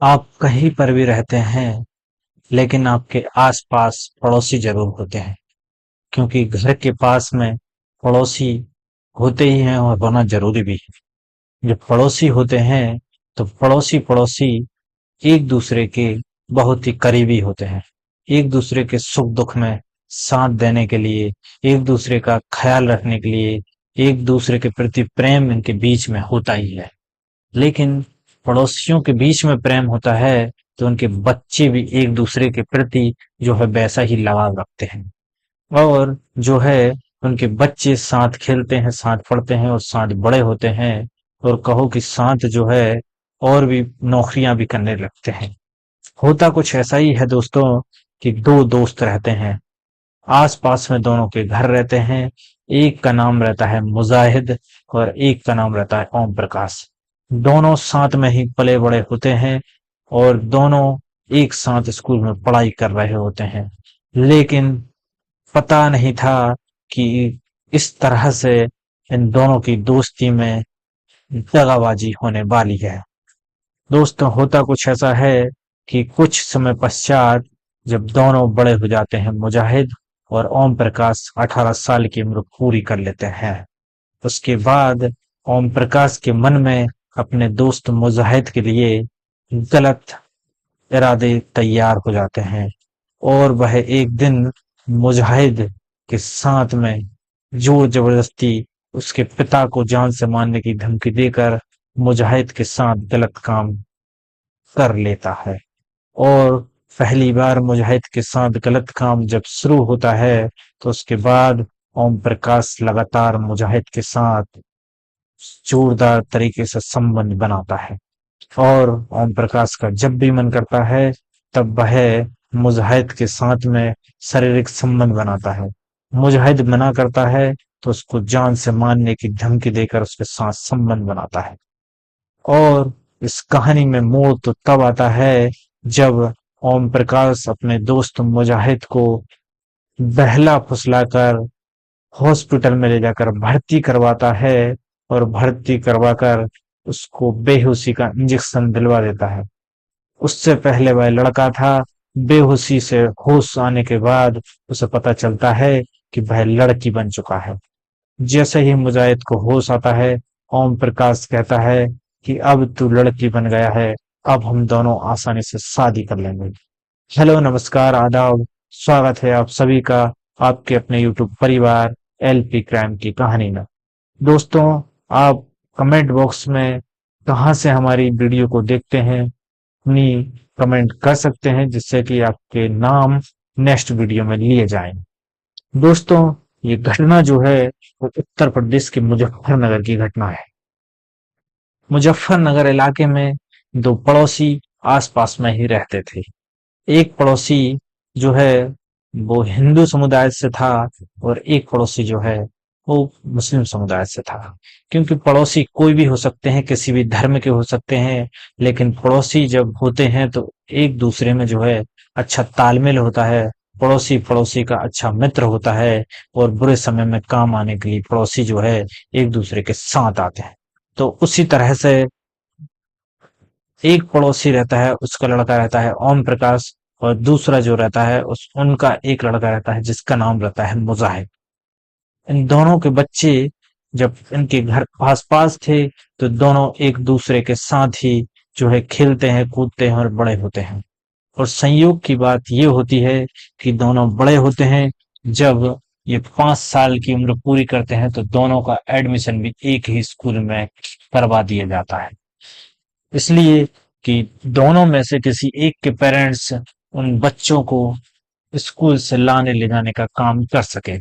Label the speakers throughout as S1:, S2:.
S1: आप कहीं पर भी रहते हैं, लेकिन आपके आसपास पड़ोसी जरूर होते हैं, क्योंकि घर के पास में पड़ोसी होते ही हैं और होना जरूरी भी है। जब पड़ोसी होते हैं, तो पड़ोसी पड़ोसी एक दूसरे के बहुत ही करीबी होते हैं। एक दूसरे के सुख दुख में साथ देने के लिए, एक दूसरे का ख्याल रखने के लिए, एक दूसरे के प्रति प्रेम इनके बीच में होता ही है। लेकिन पड़ोसियों के बीच में प्रेम होता है, तो उनके बच्चे भी एक दूसरे के प्रति जो है वैसा ही लगाव रखते हैं। और जो है उनके बच्चे साथ खेलते हैं, साथ पढ़ते हैं और साथ बड़े होते हैं। और कहो कि साथ जो है और भी नौकरियां भी करने लगते हैं। होता कुछ ऐसा ही है दोस्तों, कि दो दोस्त रहते हैं, आस-पास में दोनों के घर रहते हैं। एक का नाम रहता है मुजाहिद और एक का नाम रहता है ओम प्रकाश। दोनों साथ में ही पले बड़े होते हैं और दोनों एक साथ स्कूल में पढ़ाई कर रहे होते हैं। लेकिन पता नहीं था कि इस तरह से इन दोनों की दोस्ती में दगाबाजी होने वाली है। दोस्तों, होता कुछ ऐसा है कि कुछ समय पश्चात जब दोनों बड़े हो जाते हैं, मुजाहिद और ओम प्रकाश 18 साल की उम्र पूरी कर लेते हैं। उसके बाद ओम प्रकाश के मन में अपने दोस्त मुजाहिद के लिए गलत इरादे तैयार हो जाते हैं और वह एक दिन मुजाहिद के साथ में जोर जबरदस्ती उसके पिता को जान से मारने की धमकी देकर मुजाहिद के साथ गलत काम कर लेता है। और पहली बार मुजाहिद के साथ गलत काम जब शुरू होता है, तो उसके बाद ओम प्रकाश लगातार मुजाहिद के साथ जोरदार तरीके से संबंध बनाता है। और ओम प्रकाश का जब भी मन करता है, तब वह मुजाहिद के साथ में शारीरिक संबंध बनाता है। मुजाहिद मना करता है, तो उसको जान से मारने की धमकी देकर उसके साथ संबंध बनाता है। और इस कहानी में मोड़ तो तब आता है, जब ओम प्रकाश अपने दोस्त मुजाहिद को बहला फुसलाकर हॉस्पिटल में ले जाकर भर्ती करवाता है और भर्ती करवाकर उसको बेहोशी का इंजेक्शन दिलवा देता है। उससे पहले वह लड़का था, बेहोशी से होश आने के बाद उसे पता चलता है कि वह लड़की बन चुका है। जैसे ही मुजाहिद को होश आता है, ओम प्रकाश कहता है कि अब तू लड़की बन गया है, अब हम दोनों आसानी से शादी कर लेंगे। हेलो, नमस्कार, आदाब, स्वागत है आप सभी का आपके अपने यूट्यूब परिवार एलपी क्राइम की कहानी में। दोस्तों, आप कमेंट बॉक्स में कहाँ से हमारी वीडियो को देखते हैं, अपनी कमेंट कर सकते हैं, जिससे कि आपके नाम नेक्स्ट वीडियो में लिए जाएं। दोस्तों, ये घटना जो है वो उत्तर प्रदेश के मुजफ्फरनगर की घटना है। मुजफ्फरनगर इलाके में दो पड़ोसी आसपास में ही रहते थे। एक पड़ोसी जो है वो हिंदू समुदाय से था और एक पड़ोसी जो है वो मुस्लिम समुदाय से था। क्योंकि पड़ोसी कोई भी हो सकते हैं, किसी भी धर्म के हो सकते हैं, लेकिन पड़ोसी जब होते हैं तो एक दूसरे में जो है अच्छा तालमेल होता है। पड़ोसी पड़ोसी का अच्छा मित्र होता है और बुरे समय में काम आने के लिए पड़ोसी जो है एक दूसरे के साथ आते हैं। तो उसी तरह से एक पड़ोसी रहता है, उसका लड़का रहता है ओम प्रकाश, और दूसरा जो रहता है उस उनका एक लड़का रहता है जिसका नाम रहता है मुजाहिद। इन दोनों के बच्चे जब इनके घर आस-पास थे, तो दोनों एक दूसरे के साथ ही जो है खेलते हैं, कूदते हैं और बड़े होते हैं। और संयोग की बात ये होती है कि दोनों बड़े होते हैं। जब ये 5 साल की उम्र पूरी करते हैं, तो दोनों का एडमिशन भी एक ही स्कूल में करवा दिया जाता है। इसलिए कि दोनों में से किसी एक के पेरेंट्स उन बच्चों को स्कूल से लाने ले जाने का काम कर सके।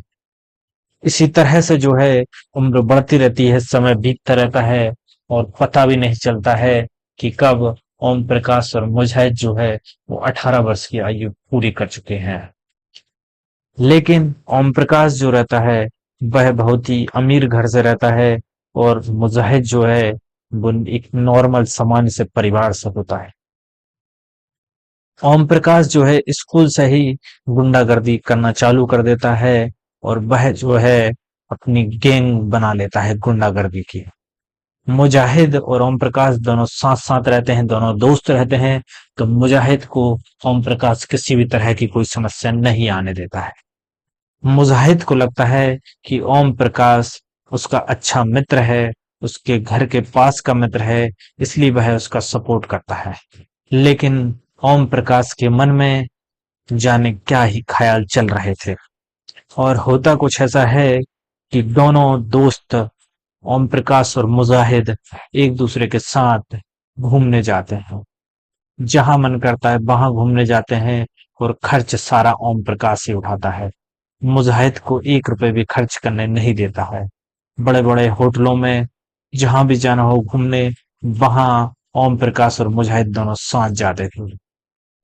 S1: इसी तरह से जो है उम्र बढ़ती रहती है, समय बीतता रहता है और पता भी नहीं चलता है कि कब ओम प्रकाश और मुजाहिद जो है वो 18 वर्ष की आयु पूरी कर चुके हैं। लेकिन ओम प्रकाश जो रहता है वह बहुत ही अमीर घर से रहता है और मुजाहिद जो है वो एक नॉर्मल सामान्य से परिवार से होता है। ओम प्रकाश जो है स्कूल से ही गुंडागर्दी करना चालू कर देता है और वह जो है अपनी गैंग बना लेता है गुंडागर्दी की। मुजाहिद और ओम प्रकाश दोनों साथ साथ रहते हैं, दोनों दोस्त रहते हैं। तो मुजाहिद को ओम प्रकाश किसी भी तरह की कोई समस्या नहीं आने देता है। मुजाहिद को लगता है कि ओम प्रकाश उसका अच्छा मित्र है, उसके घर के पास का मित्र है, इसलिए वह उसका सपोर्ट करता है। लेकिन ओम प्रकाश के मन में जाने क्या ही ख्याल चल रहे थे। और होता कुछ ऐसा है कि दोनों दोस्त ओम प्रकाश और मुजाहिद एक दूसरे के साथ घूमने जाते हैं। जहां मन करता है वहां घूमने जाते हैं और खर्च सारा ओम प्रकाश ही उठाता है। मुजाहिद को 1 रुपए भी खर्च करने नहीं देता है। बड़े बड़े होटलों में जहां भी जाना हो घूमने, वहां ओम प्रकाश और मुजाहिद दोनों साथ जाते थे।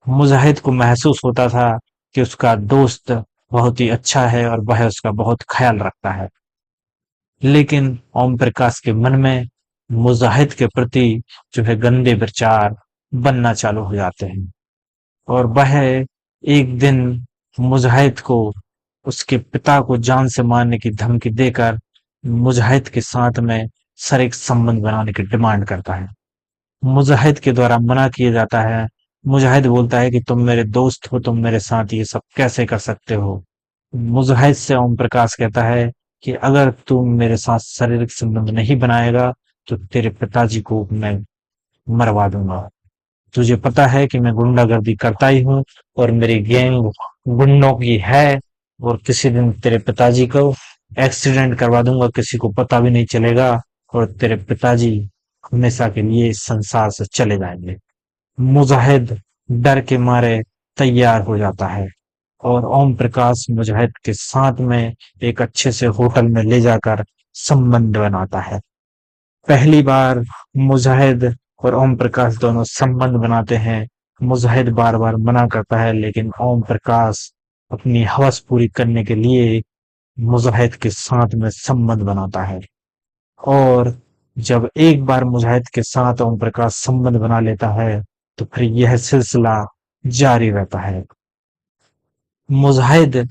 S1: मुजाहिद को महसूस होता था कि उसका दोस्त बहुत ही अच्छा है और वह उसका बहुत ख्याल रखता है। लेकिन ओम प्रकाश के मन में मुजाहिद के प्रति जो है गंदे विचार बनना चालू हो जाते हैं। और वह एक दिन मुजाहिद को उसके पिता को जान से मारने की धमकी देकर मुजाहिद के साथ में शारीरिक संबंध बनाने की डिमांड करता है। मुजाहिद के द्वारा मना किया जाता है। मुजाहिद बोलता है कि तुम मेरे दोस्त हो, तुम मेरे साथ ये सब कैसे कर सकते हो। मुजाहिद से ओम प्रकाश कहता है कि अगर तू मेरे साथ शारीरिक संबंध नहीं बनाएगा तो तेरे पिताजी को मैं मरवा दूंगा। तुझे पता है कि मैं गुंडागर्दी करता ही हूँ और मेरी गैंग गुंडों की है। और किसी दिन तेरे पिताजी को एक्सीडेंट करवा दूंगा, किसी को पता भी नहीं चलेगा और तेरे पिताजी हमेशा के लिए इस संसार से चले जाएंगे। मुजाहिद डर के मारे तैयार हो जाता है और ओम प्रकाश मुजाहिद के साथ में एक अच्छे से होटल में ले जाकर संबंध बनाता है। पहली बार मुजाहिद और ओम प्रकाश दोनों संबंध बनाते हैं। मुजाहिद बार बार मना करता है, लेकिन ओम प्रकाश अपनी हवस पूरी करने के लिए मुजाहिद के साथ में संबंध बनाता है। और जब एक बार मुजाहिद के साथ ओम प्रकाश संबंध बना लेता है तो फिर यह सिलसिला जारी रहता है। मुजाहिद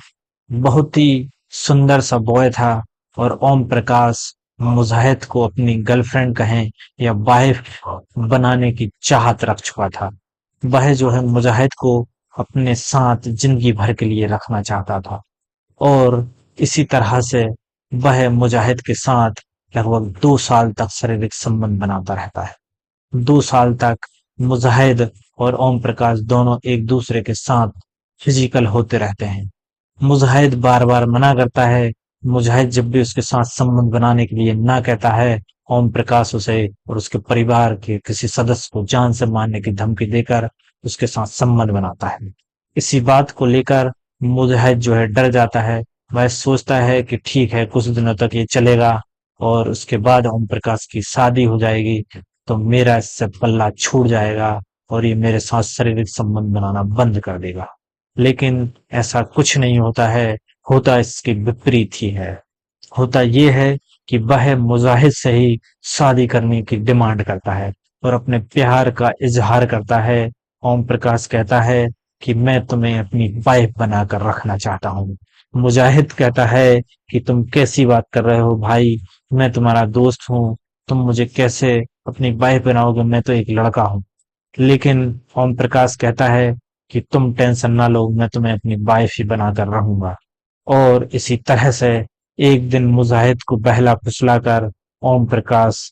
S1: बहुत ही सुंदर सा बॉय था और ओम प्रकाश मुजाहिद को अपनी गर्लफ्रेंड कहें या वाइफ बनाने की चाहत रख चुका था। वह जो है मुजाहिद को अपने साथ जिंदगी भर के लिए रखना चाहता था और इसी तरह से वह मुजाहिद के साथ लगभग 2 साल तक शारीरिक संबंध बनाता रहता है। 2 साल तक मुजाहिद और ओम प्रकाश दोनों एक दूसरे के साथ फिजिकल होते रहते हैं। मुजाहिद बार बार मना करता है। मुजाहिद जब भी उसके साथ संबंध बनाने के लिए ना कहता है, ओम प्रकाश उसे और उसके परिवार के किसी सदस्य को जान से मारने की धमकी देकर उसके साथ संबंध बनाता है। इसी बात को लेकर मुजाहिद जो है डर जाता है। वह सोचता है कि ठीक है, कुछ दिनों तक ये चलेगा और उसके बाद ओम प्रकाश की शादी हो जाएगी तो मेरा इससे पल्ला छूट जाएगा और ये मेरे साथ शारीरिक संबंध बनाना बंद कर देगा। लेकिन ऐसा कुछ नहीं होता है, होता इसके विपरीत ही है। होता ये है कि वह मुजाहिद से ही शादी करने की डिमांड करता है और अपने प्यार का इजहार करता है। ओम प्रकाश कहता है कि मैं तुम्हें अपनी वाइफ बनाकर रखना चाहता हूँ। मुजाहिद कहता है कि तुम कैसी बात कर रहे हो भाई, मैं तुम्हारा दोस्त हूँ, तुम मुझे कैसे अपनी वाइफ बनाओगे, मैं तो एक लड़का हूँ। लेकिन ओम प्रकाश कहता है कि तुम टेंशन ना लो, मैं तुम्हें अपनी वाइफ ही बनाकर रहूंगा। और इसी तरह से एक दिन मुजाहिद को बहला फुसलाकर ओम प्रकाश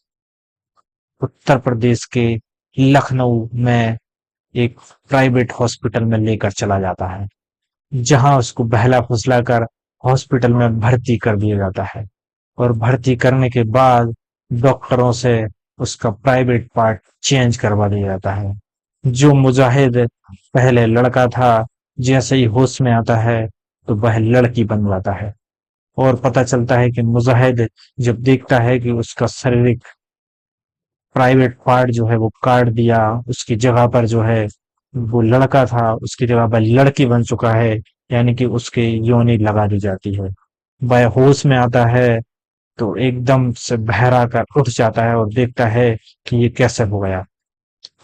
S1: उत्तर प्रदेश के लखनऊ में एक प्राइवेट हॉस्पिटल में लेकर चला जाता है, जहां उसको बहला फुसलाकर हॉस्पिटल में भर्ती कर दिया जाता है। और भर्ती करने के बाद डॉक्टरों से उसका प्राइवेट पार्ट चेंज करवा दिया जाता है। जो मुजाहिद पहले लड़का था, जैसे ही होश में आता है तो वह लड़की बन जाता है। और पता चलता है कि मुजाहिद जब देखता है कि उसका शारीरिक प्राइवेट पार्ट जो है वो काट दिया, उसकी जगह पर जो है वो लड़का था उसकी जगह पर लड़की बन चुका है, यानी कि उसके योनि लगा दी जाती है। वह होश में आता है तो एकदम से बहरा कर उठ जाता है और देखता है कि ये कैसे हो गया।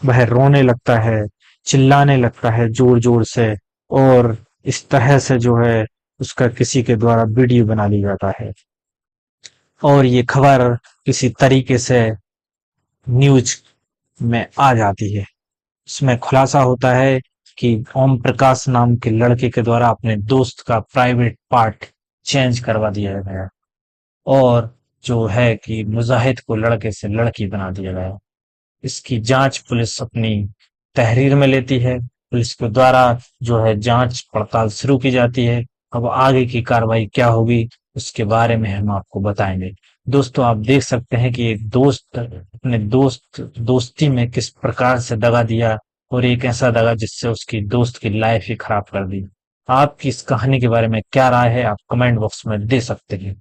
S1: वह रोने लगता है, चिल्लाने लगता है जोर जोर से और इस तरह से जो है उसका किसी के द्वारा वीडियो बना लिया जाता है। और ये खबर किसी तरीके से न्यूज में आ जाती है। इसमें खुलासा होता है कि ओम प्रकाश नाम के लड़के के द्वारा अपने दोस्त का प्राइवेट पार्ट चेंज करवा दिया गया और जो है कि मुजाहिद को लड़के से लड़की बना दिया गया। इसकी जांच पुलिस अपनी तहरीर में लेती है। पुलिस के द्वारा जो है जांच पड़ताल शुरू की जाती है। अब आगे की कार्रवाई क्या होगी उसके बारे में हम आपको बताएंगे। दोस्तों, आप देख सकते हैं कि एक दोस्त अपने दोस्ती में किस प्रकार से दगा दिया और एक ऐसा दगा जिससे उसकी दोस्त की लाइफ ही खराब कर दी। आपकी इस कहानी के बारे में क्या राय है, आप कमेंट बॉक्स में दे सकते हैं।